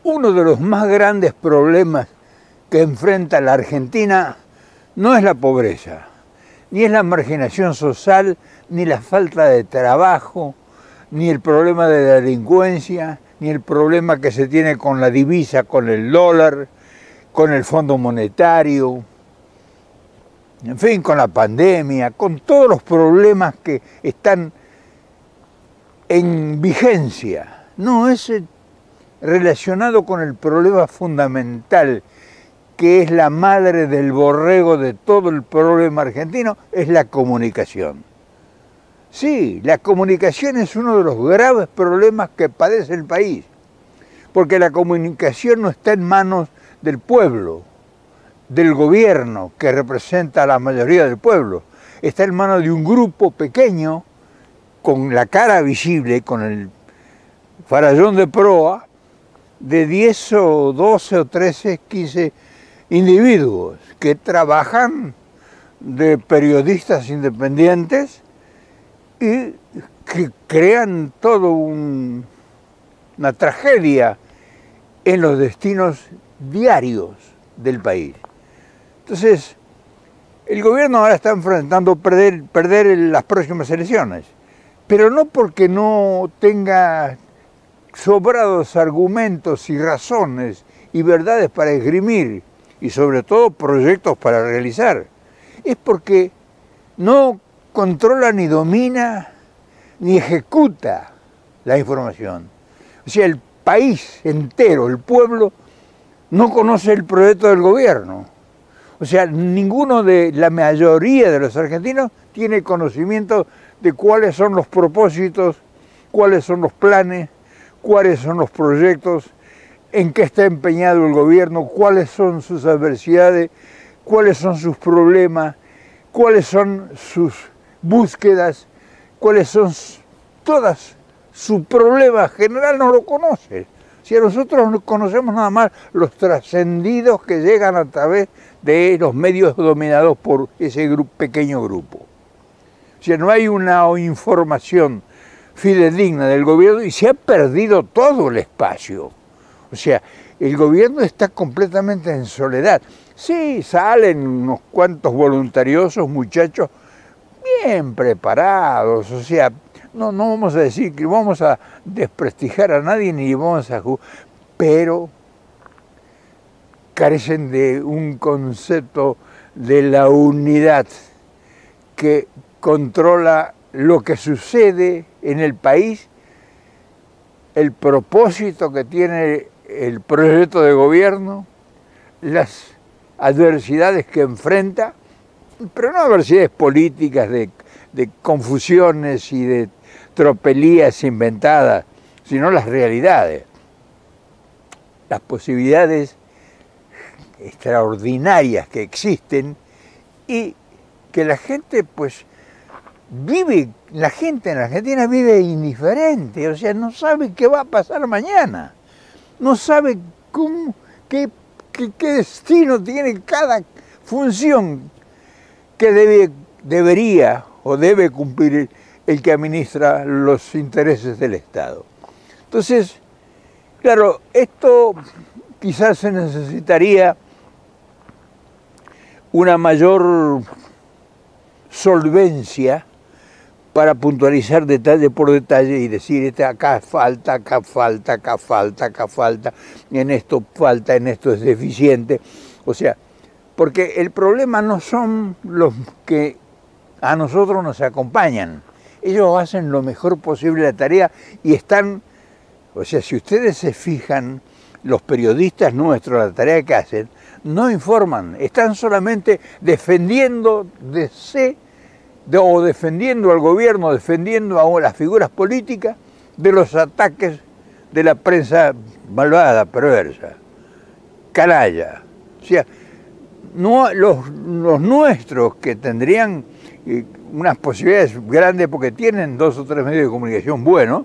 Uno de los más grandes problemas que enfrenta la Argentina no es la pobreza, ni es la marginación social, ni la falta de trabajo, ni el problema de la delincuencia, ni el problema que se tiene con la divisa, con el dólar, con el Fondo Monetario, en fin, con la pandemia, con todos los problemas que están en vigencia. No, es relacionado con el problema fundamental, que es la madre del borrego de todo el problema argentino, es la comunicación. Sí, la comunicación es uno de los graves problemas que padece el país, porque la comunicación no está en manos del pueblo, del gobierno que representa a la mayoría del pueblo, está en manos de un grupo pequeño, con la cara visible, con el farallón de proa, de 10 o 12 o 13, 15 individuos que trabajan de periodistas independientes y que crean todo una tragedia en los destinos diarios del país. Entonces, el gobierno ahora está enfrentando perder las próximas elecciones, pero no porque no tenga sobrados argumentos y razones y verdades para esgrimir, y sobre todo proyectos para realizar. Es porque no controla ni domina ni ejecuta la información. O sea, el país entero, el pueblo, no conoce el proyecto del gobierno. O sea, ninguno de la mayoría de los argentinos tiene conocimiento de cuáles son los propósitos, cuáles son los planes, cuáles son los proyectos, en qué está empeñado el gobierno, cuáles son sus adversidades, cuáles son sus problemas, cuáles son sus búsquedas, cuáles son todas su problema general, no lo conoce. Si nosotros no conocemos nada más los trascendidos que llegan a través de los medios dominados por ese pequeño grupo. O sea, no hay una información fidedigna del gobierno y se ha perdido todo el espacio. O sea, el gobierno está completamente en soledad. Sí, salen unos cuantos voluntariosos muchachos bien preparados, o sea, no vamos a decir que vamos a desprestigiar a nadie ni vamos a jugar, pero carecen de un concepto de la unidad que controla lo que sucede en el país, el propósito que tiene el proyecto de gobierno, las adversidades que enfrenta, pero no adversidades políticas de confusiones y de tropelías inventadas, sino las realidades, las posibilidades extraordinarias que existen y que la gente pues vive, la gente en Argentina vive indiferente, o sea, no sabe qué va a pasar mañana, no sabe qué destino tiene cada función que debería o debe cumplir el que administra los intereses del Estado. Entonces, claro, esto quizás se necesitaría una mayor solvencia para puntualizar detalle por detalle y decir, acá falta, acá falta, acá falta, acá falta, en esto falta, en esto es deficiente. O sea, porque el problema no son los que a nosotros nos acompañan. Ellos hacen lo mejor posible la tarea y están, o sea, si ustedes se fijan, los periodistas nuestros, la tarea que hacen, no informan, están solamente defendiendo defendiendo al gobierno, defendiendo a las figuras políticas de los ataques de la prensa malvada, perversa, canalla. O sea, no, los nuestros que tendrían unas posibilidades grandes porque tienen 2 o 3 medios de comunicación buenos,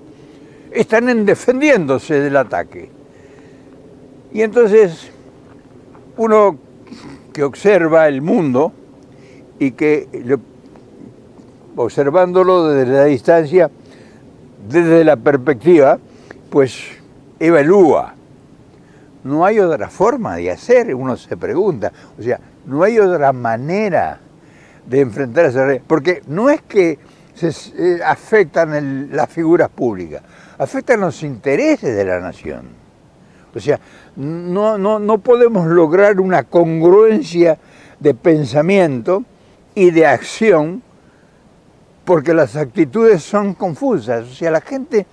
están defendiéndose del ataque. Y entonces uno que observa el mundo y que observándolo desde la distancia, desde la perspectiva, pues evalúa. no hay otra forma de hacer, uno se pregunta. O sea, no hay otra manera de enfrentar esa realidad. Porque no es que se afectan las figuras públicas, afectan los intereses de la nación. O sea, no podemos lograr una congruencia de pensamiento y de acción porque las actitudes son confusas. O sea, la gente,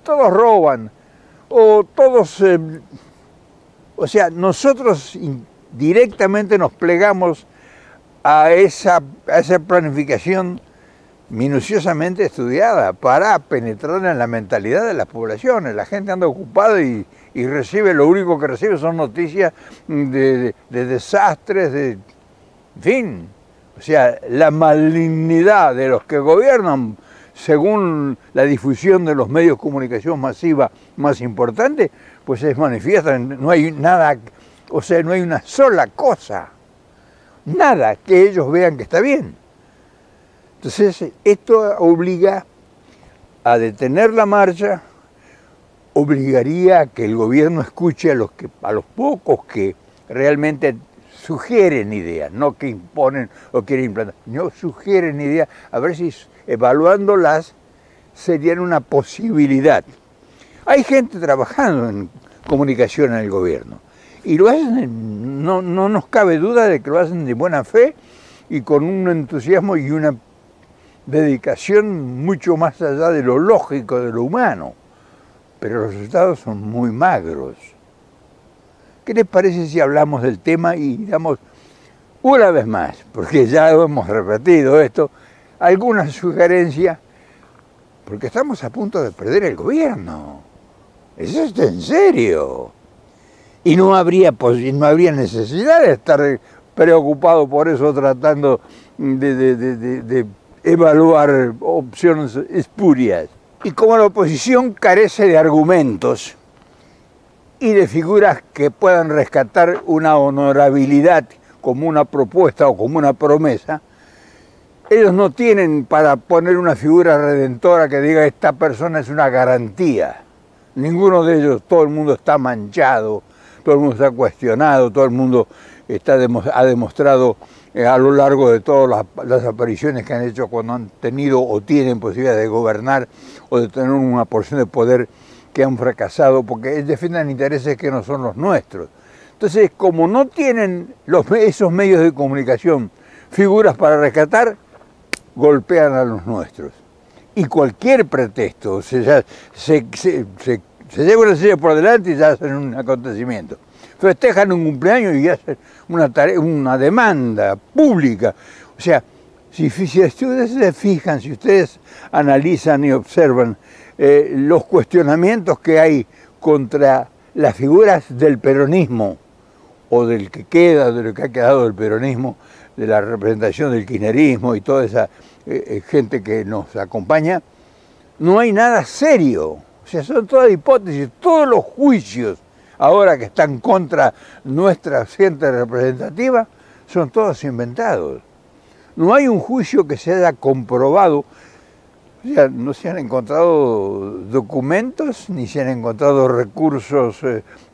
todos roban, o todos... o sea, nosotros directamente nos plegamos a esa planificación minuciosamente estudiada para penetrar en la mentalidad de las poblaciones. La gente anda ocupada y recibe, lo único que recibe son noticias de desastres, en fin. O sea, la malignidad de los que gobiernan, según la difusión de los medios de comunicación masiva más importante, pues es manifiesta. No hay nada, o sea, no hay una sola cosa, nada que ellos vean que está bien. Entonces, esto obliga a detener la marcha, obligaría a que el gobierno escuche a los pocos que realmente sugieren ideas, no que imponen o quieren implantar, no sugieren ideas, a ver si evaluándolas serían una posibilidad. Hay gente trabajando en comunicación en el gobierno y lo hacen, no nos cabe duda de que lo hacen de buena fe y con un entusiasmo y una dedicación mucho más allá de lo lógico, de lo humano, pero los resultados son muy magros. ¿Qué les parece si hablamos del tema y damos una vez más, porque ya hemos repetido esto, alguna sugerencia, porque estamos a punto de perder el gobierno? ¿Eso es en serio? Y no habría necesidad de estar preocupado por eso, tratando de evaluar opciones espurias. Y como la oposición carece de argumentos y de figuras que puedan rescatar una honorabilidad como una propuesta o como una promesa, ellos no tienen para poner una figura redentora que diga esta persona es una garantía. Ninguno de ellos, todo el mundo está manchado, todo el mundo está cuestionado, todo el mundo ha demostrado a lo largo de todas las apariciones que han hecho cuando han tenido o tienen posibilidad de gobernar o de tener una porción de poder que han fracasado porque defienden intereses que no son los nuestros. Entonces, como no tienen esos medios de comunicación figuras para rescatar, golpean a los nuestros. Y cualquier pretexto, se lleva una silla por delante y ya hacen un acontecimiento. Festejan un cumpleaños y hacen una demanda pública. O sea, si ustedes se fijan, si ustedes analizan y observan los cuestionamientos que hay contra las figuras del peronismo, o del que queda, de lo que ha quedado del peronismo, de la representación del kirchnerismo y toda esa gente que nos acompaña, no hay nada serio. O sea, son todas hipótesis, todos los juicios ahora que están contra nuestra gente representativa, son todos inventados. No hay un juicio que se haya comprobado, o sea, no se han encontrado documentos, ni se han encontrado recursos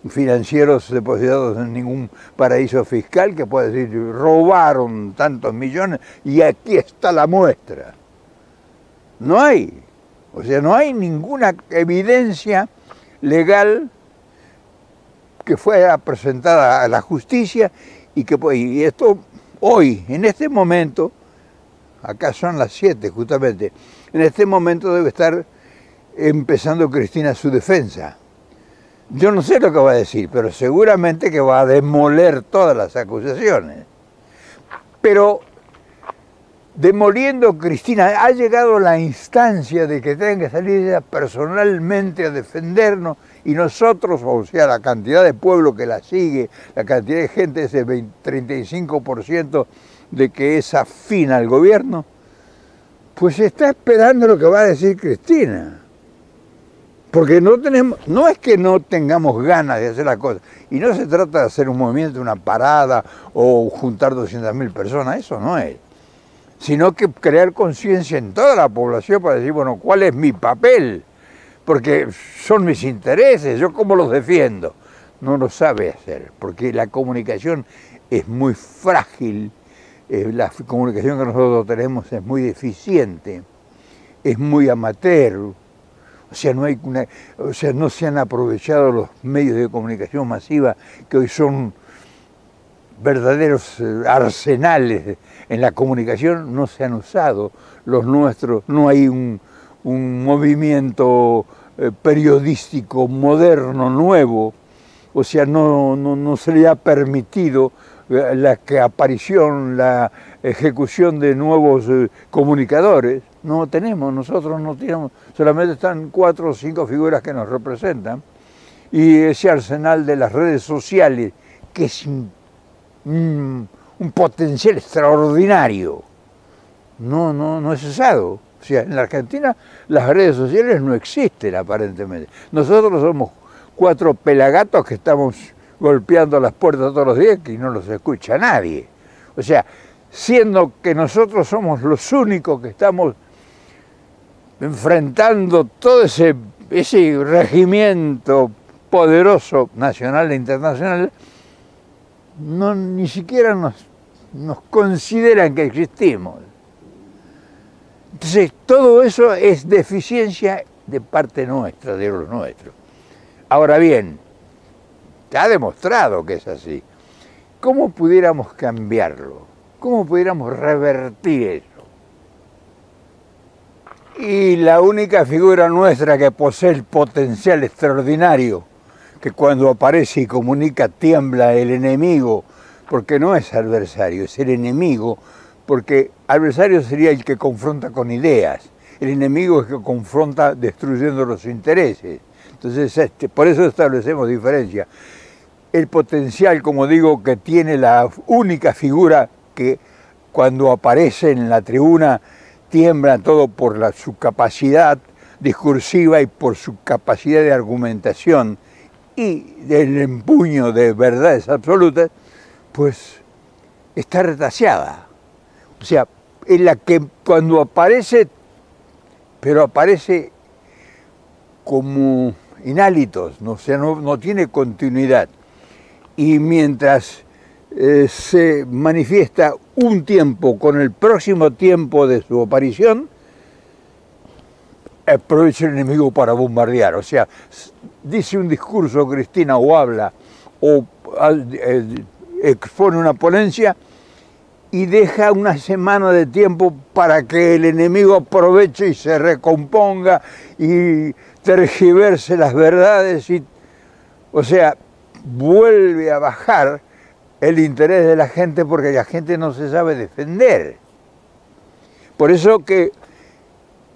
financieros depositados en ningún paraíso fiscal que pueda decir, robaron tantos millones y aquí está la muestra. No hay. O sea, no hay ninguna evidencia legal que fuera presentada a la justicia y esto hoy, en este momento, acá son las 7 justamente, en este momento debe estar empezando Cristina su defensa. Yo no sé lo que va a decir, pero seguramente que va a demoler todas las acusaciones. Pero demoliendo Cristina, ha llegado la instancia de que tenga que salir ella personalmente a defendernos y nosotros, o sea, la cantidad de pueblo que la sigue, la cantidad de gente, ese 35% de que es afín al gobierno, pues está esperando lo que va a decir Cristina. Porque no es que no tengamos ganas de hacer la cosa, y no se trata de hacer un movimiento, una parada o juntar 200.000 personas, eso no es. Sino que crear conciencia en toda la población para decir, bueno, ¿cuál es mi papel? Porque son mis intereses, ¿yo cómo los defiendo? no lo sabe hacer, porque la comunicación es muy frágil, la comunicación que nosotros tenemos es muy deficiente, es muy amateur, o sea, no se han aprovechado los medios de comunicación masiva que hoy son verdaderos arsenales en la comunicación, no se han usado los nuestros, no hay un movimiento periodístico moderno, nuevo, o sea, no se le ha permitido la aparición, la ejecución de nuevos comunicadores. Nosotros no tenemos, solamente están 4 o 5 figuras que nos representan, y ese arsenal de las redes sociales, que es un potencial extraordinario, no es usado. O sea, en la Argentina las redes sociales no existen aparentemente. Nosotros somos 4 pelagatos que estamos golpeando las puertas todos los días y no los escucha nadie. O sea, siendo que nosotros somos los únicos que estamos enfrentando todo ese regimiento poderoso nacional e internacional, ni siquiera nos consideran que existimos. Entonces, todo eso es deficiencia de parte nuestra, de los nuestros. Ahora bien, ha demostrado que es así. ¿Cómo pudiéramos cambiarlo? ¿Cómo pudiéramos revertir eso? Y la única figura nuestra que posee el potencial extraordinario, que cuando aparece y comunica tiembla el enemigo, porque no es adversario, es el enemigo, porque adversario sería el que confronta con ideas, el enemigo es el que confronta destruyendo los intereses. Entonces, por eso establecemos diferencia. El potencial, como digo, que tiene la única figura que cuando aparece en la tribuna tiembla todo por su capacidad discursiva y por su capacidad de argumentación y del empuño de verdades absolutas, pues está retaseada. O sea, es la que cuando aparece, pero aparece como en hálitos, o sea, no tiene continuidad. Y mientras se manifiesta un tiempo con el próximo tiempo de su aparición, aprovecha el enemigo para bombardear. O sea, dice un discurso Cristina o habla o expone una ponencia y deja una semana de tiempo para que el enemigo aproveche y se recomponga y tergiverse las verdades, o sea, vuelve a bajar el interés de la gente porque la gente no se sabe defender. Por eso que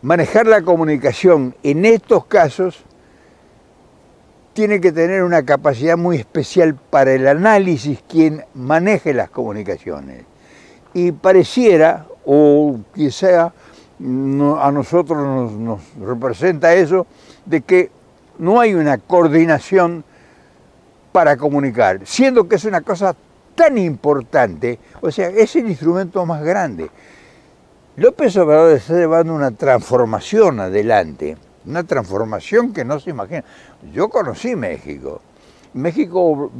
manejar la comunicación en estos casos tiene que tener una capacidad muy especial para el análisis quien maneje las comunicaciones. Y pareciera, o quizá a nosotros nos representa eso, de que no hay una coordinación para comunicar, siendo que es una cosa tan importante, o sea, es el instrumento más grande. López Obrador está llevando una transformación adelante, una transformación que no se imagina. Yo conocí México. México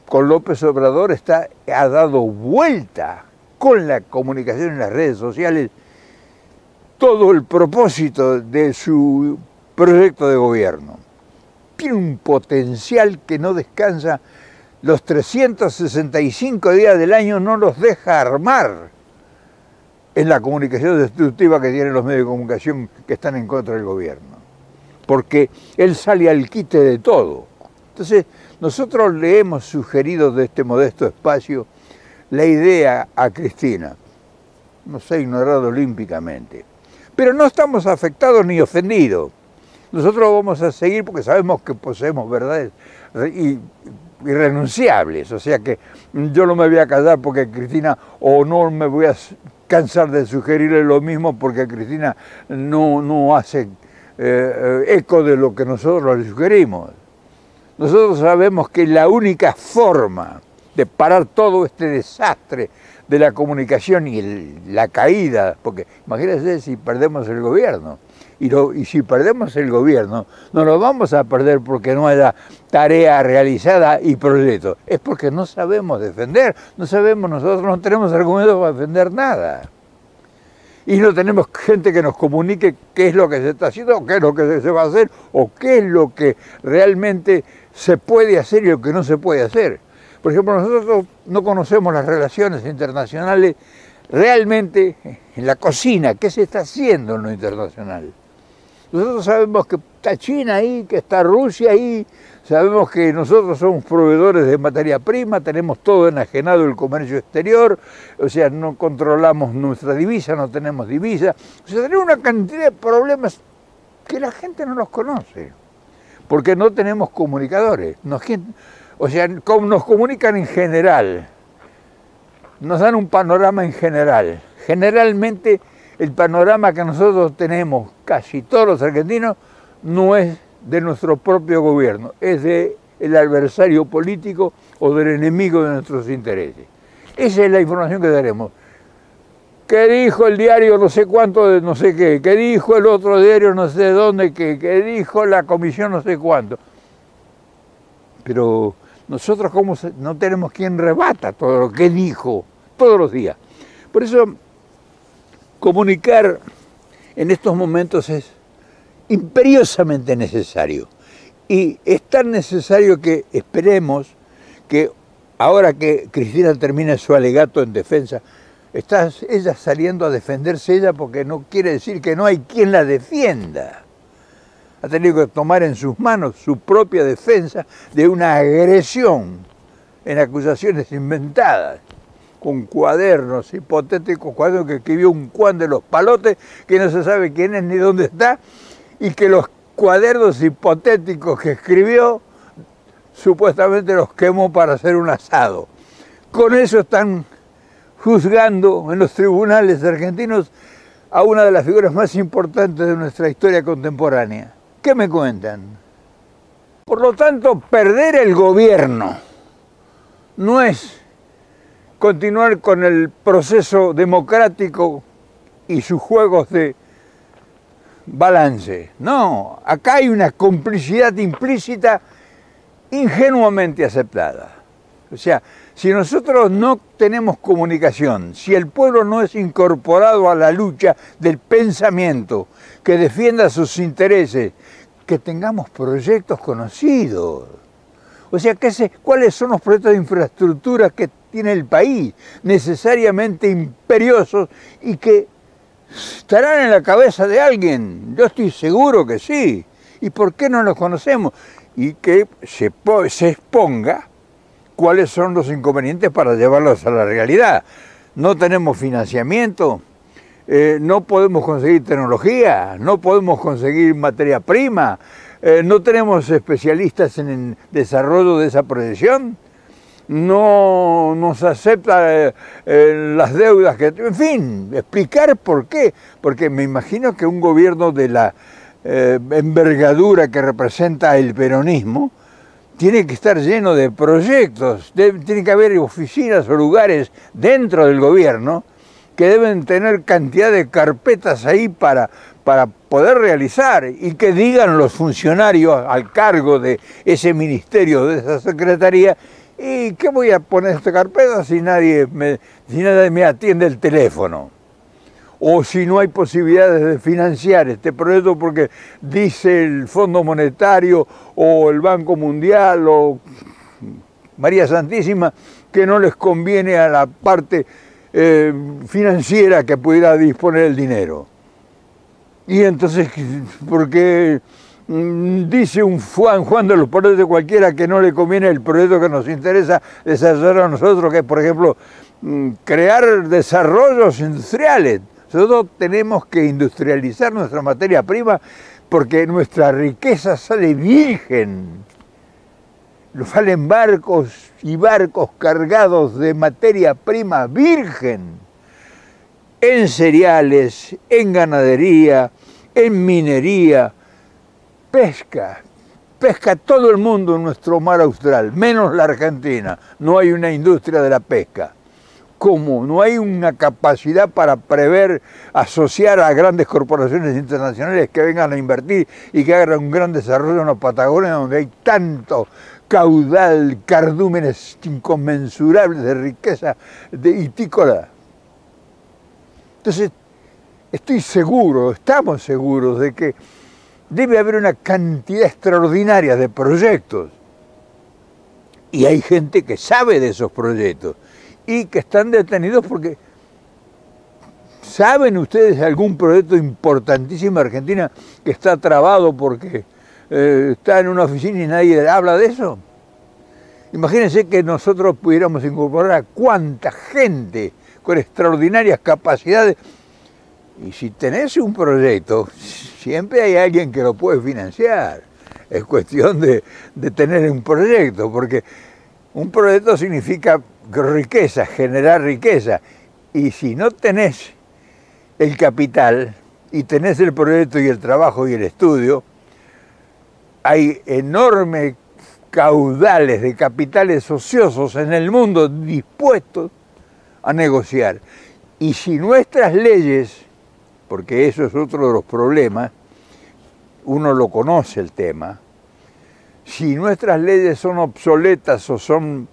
con López Obrador ha dado vuelta con la comunicación en las redes sociales todo el propósito de su proyecto de gobierno. Tiene un potencial que no descansa, los 365 días del año no los deja armar en la comunicación destructiva que tienen los medios de comunicación que están en contra del gobierno. Porque él sale al quite de todo. Entonces, nosotros le hemos sugerido de este modesto espacio la idea a Cristina. Nos ha ignorado olímpicamente. Pero no estamos afectados ni ofendidos. Nosotros vamos a seguir porque sabemos que poseemos verdades irrenunciables. O sea que yo no me voy a callar porque Cristina, o no me voy a cansar de sugerirle lo mismo porque Cristina no hace eco de lo que nosotros le sugerimos. Nosotros sabemos que la única forma de parar todo este desastre de la comunicación y la caída, porque imagínense si perdemos el gobierno, Y si perdemos el gobierno, no lo vamos a perder porque no haya tarea realizada y proyecto. Es porque no sabemos defender, nosotros no tenemos argumentos para defender nada. Y no tenemos gente que nos comunique qué es lo que se está haciendo, o qué es lo que se va a hacer, o qué es lo que realmente se puede hacer y lo que no se puede hacer. Por ejemplo, nosotros no conocemos las relaciones internacionales realmente en la cocina, qué se está haciendo en lo internacional. Nosotros sabemos que está China ahí, que está Rusia ahí, sabemos que nosotros somos proveedores de materia prima, tenemos todo enajenado el comercio exterior, o sea, no controlamos nuestra divisa, no tenemos divisa, o sea, tenemos una cantidad de problemas que la gente no los conoce, porque no tenemos comunicadores, nos comunican en general, nos dan un panorama en general. Generalmente el panorama que nosotros tenemos, casi todos los argentinos, no es de nuestro propio gobierno, es del adversario político o del enemigo de nuestros intereses. Esa es la información que daremos. ¿Qué dijo el diario no sé cuánto de no sé qué? ¿Qué dijo el otro diario no sé de dónde? ¿Qué dijo la comisión no sé cuánto? Pero nosotros no tenemos quien rebata todo lo que dijo todos los días. Por eso comunicar en estos momentos es imperiosamente necesario. Y es tan necesario que esperemos que ahora que Cristina termine su alegato en defensa, está ella saliendo a defenderse ella porque no quiere decir que no hay quien la defienda. Ha tenido que tomar en sus manos su propia defensa de una agresión en acusaciones inventadas, con cuadernos hipotéticos, cuadernos que escribió un Juan de los Palotes, que no se sabe quién es ni dónde está, y que los cuadernos hipotéticos que escribió, supuestamente los quemó para hacer un asado. Con eso están juzgando en los tribunales argentinos a una de las figuras más importantes de nuestra historia contemporánea. ¿Qué me cuentan? Por lo tanto, perder el gobierno no es continuar con el proceso democrático y sus juegos de balance. No, acá hay una complicidad implícita ingenuamente aceptada. O sea, si nosotros no tenemos comunicación, si el pueblo no es incorporado a la lucha del pensamiento que defienda sus intereses, que tengamos proyectos conocidos. O sea, ¿cuáles son los proyectos de infraestructura que tiene el país? Necesariamente imperiosos y que estarán en la cabeza de alguien. Yo estoy seguro que sí. ¿Y por qué no los conocemos? Y que se exponga cuáles son los inconvenientes para llevarlos a la realidad. No tenemos financiamiento, no podemos conseguir tecnología, no podemos conseguir materia prima, no tenemos especialistas en el desarrollo de esa proyección, no nos acepta las deudas que... En fin, explicar por qué. Porque me imagino que un gobierno de la envergadura que representa el peronismo tiene que estar lleno de proyectos, tiene que haber oficinas o lugares dentro del gobierno que deben tener cantidad de carpetas ahí para poder realizar y que digan los funcionarios al cargo de ese ministerio, de esa secretaría, ¿y qué voy a poner en esta carpeta si nadie me atiende el teléfono? O si no hay posibilidades de financiar este proyecto porque dice el Fondo Monetario o el Banco Mundial o María Santísima que no les conviene a la parte financiera que pudiera disponer el dinero. Y entonces, porque dice un Juan de los Palotes cualquiera que no le conviene el proyecto que nos interesa desarrollar a nosotros, que es, por ejemplo, crear desarrollos industriales. Nosotros tenemos que industrializar nuestra materia prima porque nuestra riqueza sale virgen. Salen barcos y barcos cargados de materia prima virgen. En cereales, en ganadería, en minería, pesca. Pesca todo el mundo en nuestro mar austral, menos la Argentina. No hay una industria de la pesca. ¿Cómo? No hay una capacidad para prever, asociar a grandes corporaciones internacionales que vengan a invertir y que hagan un gran desarrollo en la Patagonia, donde hay tanto caudal, cardúmenes inconmensurables de riqueza hitícola. Entonces, estoy seguro, estamos seguros de que debe haber una cantidad extraordinaria de proyectos. Y hay gente que sabe de esos proyectos y que están detenidos porque ¿saben ustedes algún proyecto importantísimo en Argentina que está trabado porque está en una oficina y nadie habla de eso? Imagínense que nosotros pudiéramos incorporar a cuánta gente con extraordinarias capacidades. Y si tenés un proyecto, siempre hay alguien que lo puede financiar. Es cuestión de tener un proyecto, porque un proyecto significa riqueza, generar riqueza. Y si no tenés el capital, y tenés el proyecto y el trabajo y el estudio, hay enormes caudales de capitales ociosos en el mundo dispuestos a negociar. Y si nuestras leyes, porque eso es otro de los problemas, uno lo conoce el tema, si nuestras leyes son obsoletas o son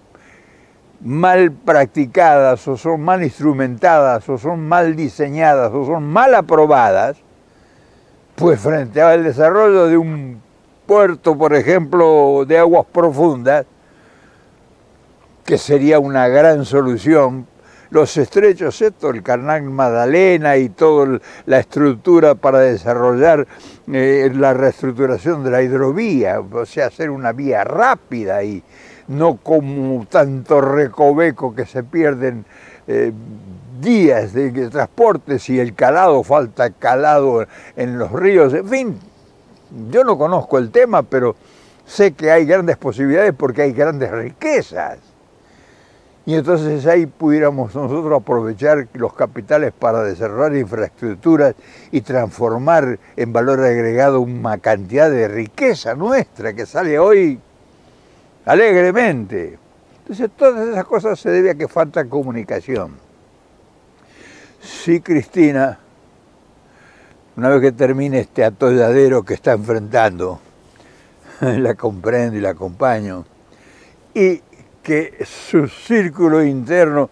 mal practicadas o son mal instrumentadas o son mal diseñadas o son mal aprobadas, pues frente al desarrollo de un puerto, por ejemplo, de aguas profundas, que sería una gran solución, los estrechos estos, el Canal Magdalena y toda la estructura para desarrollar la reestructuración de la hidrovía, o sea, hacer una vía rápida y no como tanto recoveco que se pierden días de transporte si el calado, falta calado en los ríos, en fin, yo no conozco el tema, pero sé que hay grandes posibilidades porque hay grandes riquezas. Y entonces ahí pudiéramos nosotros aprovechar los capitales para desarrollar infraestructuras y transformar en valor agregado una cantidad de riqueza nuestra que sale hoy alegremente. Entonces todas esas cosas se debe a que falta comunicación. Sí, Cristina, una vez que termine este atolladero que está enfrentando, la comprendo y la acompaño, y que su círculo interno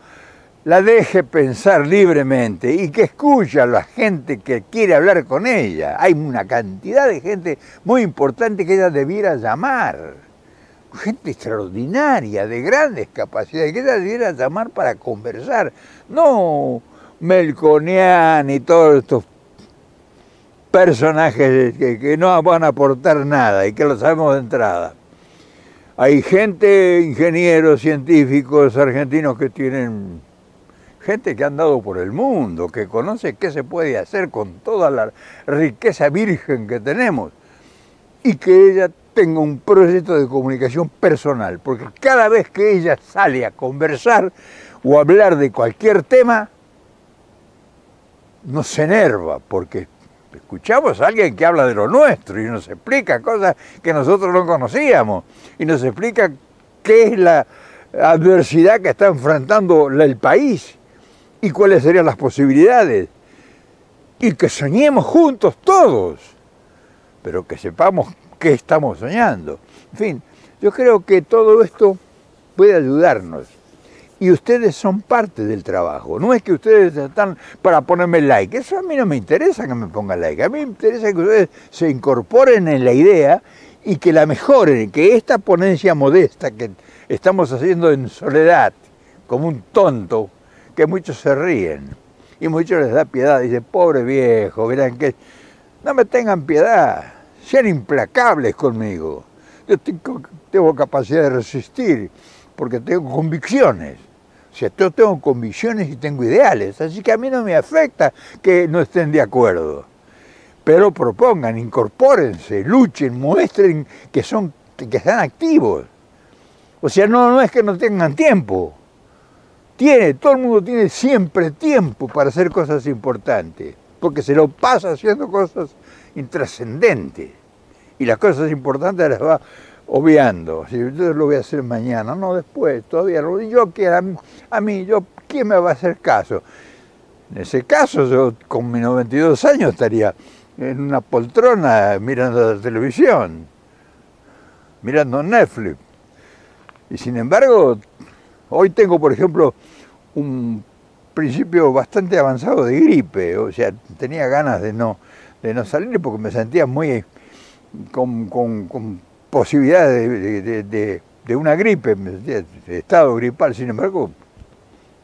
la deje pensar libremente y que escuche a la gente que quiere hablar con ella. Hay una cantidad de gente muy importante que ella debiera llamar, gente extraordinaria, de grandes capacidades, que ella debiera llamar para conversar, no Melconian y todos estos personajes que no van a aportar nada y que lo sabemos de entrada. Hay gente, ingenieros, científicos argentinos que tienen, gente que ha andado por el mundo, que conoce qué se puede hacer con toda la riqueza virgen que tenemos y que ella tenga un proyecto de comunicación personal, porque cada vez que ella sale a conversar o a hablar de cualquier tema, nos enerva, porque escuchamos a alguien que habla de lo nuestro y nos explica cosas que nosotros no conocíamos y nos explica qué es la adversidad que está enfrentando el país y cuáles serían las posibilidades y que soñemos juntos todos, pero que sepamos qué estamos soñando. En fin, yo creo que todo esto puede ayudarnos. Y ustedes son parte del trabajo. No es que ustedes están para ponerme like. Eso a mí no me interesa que me pongan like. A mí me interesa que ustedes se incorporen en la idea y que la mejoren. Que esta ponencia modesta que estamos haciendo en soledad, como un tonto, que muchos se ríen. Y muchos les da piedad. Dicen, pobre viejo, verán que... No me tengan piedad. Sean implacables conmigo. Yo tengo capacidad de resistir porque tengo convicciones. O sea, yo tengo convicciones y tengo ideales, así que a mí no me afecta que no estén de acuerdo. Pero propongan, incorpórense, luchen, muestren que están activos. O sea, no es que no tengan tiempo. Todo el mundo tiene siempre tiempo para hacer cosas importantes, porque se lo pasa haciendo cosas intrascendentes. Y las cosas importantes las va obviando. Si yo lo voy a hacer mañana, no después, todavía. Yo quiero, ¿quién me va a hacer caso? En ese caso, yo con mis 92 años estaría en una poltrona mirando la televisión, mirando Netflix. Y sin embargo, hoy tengo, por ejemplo, un principio bastante avanzado de gripe. O sea, tenía ganas de no salir porque me sentía muy con posibilidades de una gripe, me sentía estado gripal. Sin embargo,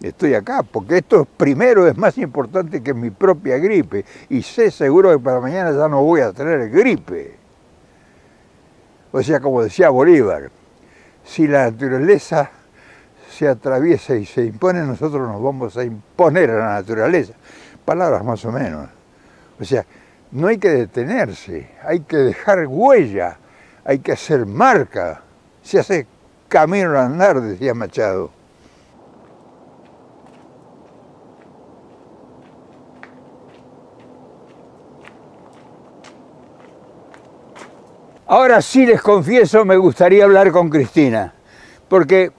estoy acá, porque esto primero es más importante que mi propia gripe, y sé seguro que para mañana ya no voy a tener gripe. O sea, como decía Bolívar, si la naturaleza se atraviesa y se impone, nosotros nos vamos a imponer a la naturaleza. Palabras más o menos. O sea, no hay que detenerse, hay que dejar huella, hay que hacer marca. Se hace camino al andar, decía Machado. Ahora sí les confieso, me gustaría hablar con Cristina, porque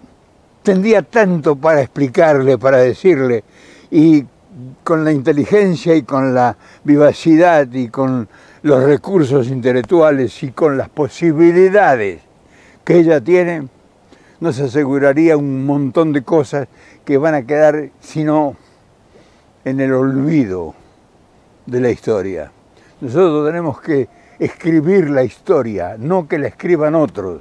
tendría tanto para explicarle, para decirle, y con la inteligencia y con la vivacidad y con los recursos intelectuales y con las posibilidades que ella tiene, nos aseguraría un montón de cosas que van a quedar, si no, en el olvido de la historia. Nosotros tenemos que escribir la historia, no que la escriban otros.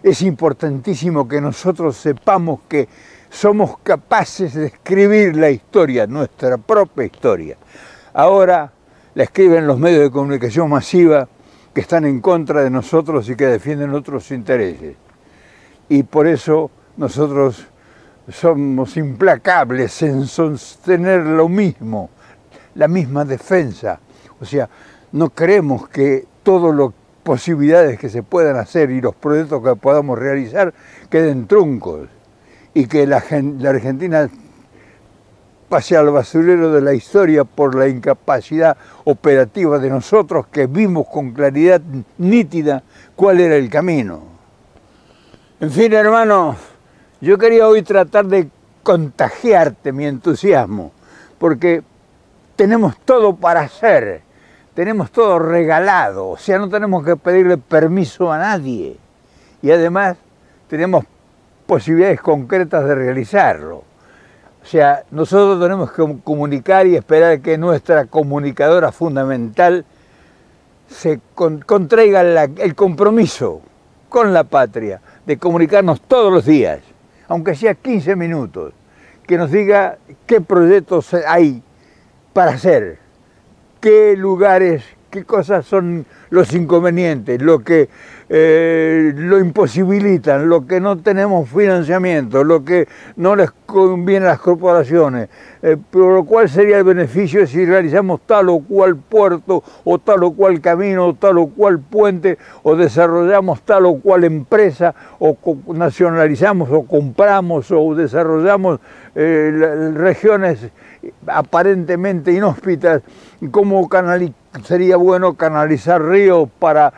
Es importantísimo que nosotros sepamos que somos capaces de escribir la historia, nuestra propia historia. Ahora la escriben los medios de comunicación masiva que están en contra de nosotros y que defienden otros intereses. Y por eso nosotros somos implacables en sostener lo mismo, la misma defensa. O sea, no creemos que todas las posibilidades que se puedan hacer y los proyectos que podamos realizar queden truncos y que la Argentina pase al basurero de la historia por la incapacidad operativa de nosotros, que vimos con claridad nítida cuál era el camino. En fin, hermano, yo quería hoy tratar de contagiarte mi entusiasmo, porque tenemos todo para hacer. Tenemos todo regalado, o sea, no tenemos que pedirle permiso a nadie. Y además tenemos posibilidades concretas de realizarlo. O sea, nosotros tenemos que comunicar y esperar que nuestra comunicadora fundamental se contraiga el compromiso con la patria de comunicarnos todos los días, aunque sea 15 minutos, que nos diga qué proyectos hay para hacer, qué lugares, qué cosas son los inconvenientes, lo que lo imposibilitan, lo que no tenemos financiamiento, lo que no les conviene a las corporaciones, pero cuál sería el beneficio si realizamos tal o cual puerto, o tal o cual camino, o tal o cual puente, o desarrollamos tal o cual empresa, o nacionalizamos, o compramos, o desarrollamos regiones aparentemente inhóspitas. ¿Cómo sería bueno canalizar ríos para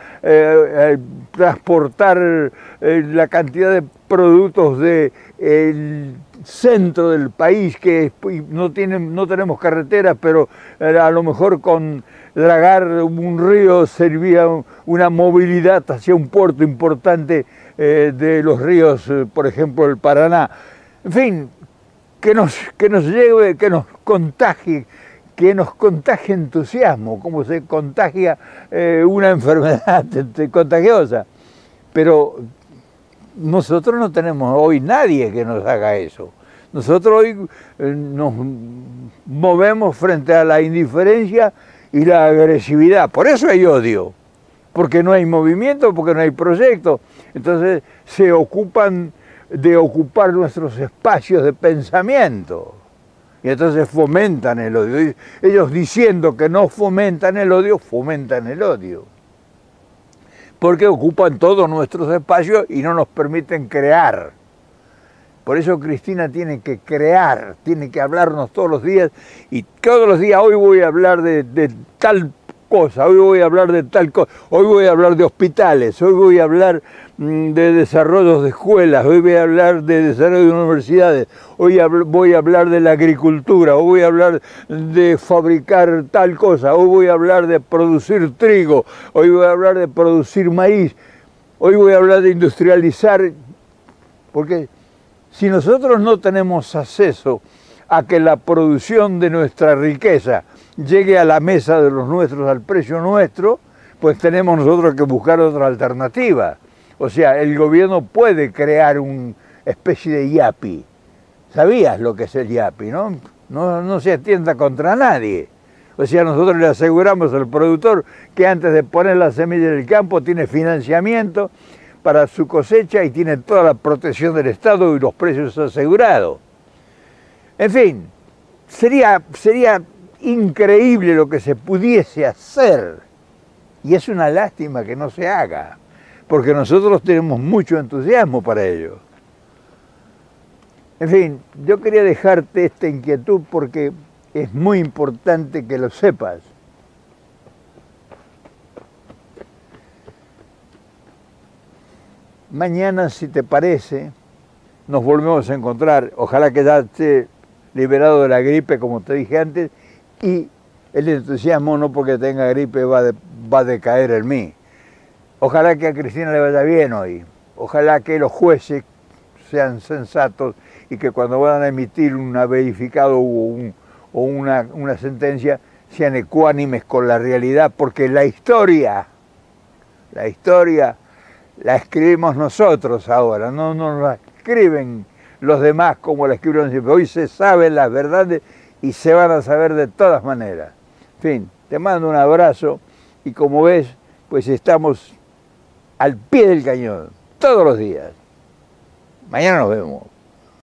transportar la cantidad de productos del centro del país, que no tenemos carreteras, pero a lo mejor con dragar un río serviría una movilidad hacia un puerto importante de los ríos, por ejemplo el Paraná? En fin, que nos lleve, que nos contagie entusiasmo, como se contagia una enfermedad contagiosa. Pero nosotros no tenemos hoy nadie que nos haga eso. Nosotros hoy nos movemos frente a la indiferencia y la agresividad. Por eso hay odio, porque no hay movimiento, porque no hay proyecto. Entonces se ocupan de ocupar nuestros espacios de pensamiento. Y entonces fomentan el odio. Ellos, diciendo que no fomentan el odio, fomentan el odio. Porque ocupan todos nuestros espacios y no nos permiten crear. Por eso Cristina tiene que crear, tiene que hablarnos todos los días. Y todos los días, hoy voy a hablar de tal cosa, hoy voy a hablar de tal cosa, hoy voy a hablar de hospitales, hoy voy a hablar de desarrollos de escuelas, hoy voy a hablar de desarrollo de universidades, hoy voy a hablar de la agricultura, hoy voy a hablar de fabricar tal cosa, hoy voy a hablar de producir trigo, hoy voy a hablar de producir maíz, hoy voy a hablar de industrializar, porque si nosotros no tenemos acceso a que la producción de nuestra riqueza llegue a la mesa de los nuestros al precio nuestro, pues tenemos nosotros que buscar otra alternativa. O sea, el gobierno puede crear una especie de IAPI. ¿Sabías lo que es el IAPI, no? No se atienda contra nadie. O sea, nosotros le aseguramos al productor que antes de poner la semilla en el campo tiene financiamiento para su cosecha y tiene toda la protección del Estado y los precios asegurados. En fin, sería increíble lo que se pudiese hacer, y es una lástima que no se haga, porque nosotros tenemos mucho entusiasmo para ello. En fin, yo quería dejarte esta inquietud porque es muy importante que lo sepas. Mañana, si te parece, nos volvemos a encontrar. Ojalá que ya esté liberado de la gripe, como te dije antes, y el entusiasmo no porque tenga gripe va a decaer en mí. Ojalá que a Cristina le vaya bien hoy. Ojalá que los jueces sean sensatos y que cuando van a emitir un verificado o una sentencia sean ecuánimes con la realidad, porque la historia la escribimos nosotros ahora, no nos la escriben los demás como la escribieron siempre. Hoy se saben las verdades y se van a saber de todas maneras. En fin, te mando un abrazo y como ves, pues estamos al pie del cañón, todos los días. Mañana nos vemos.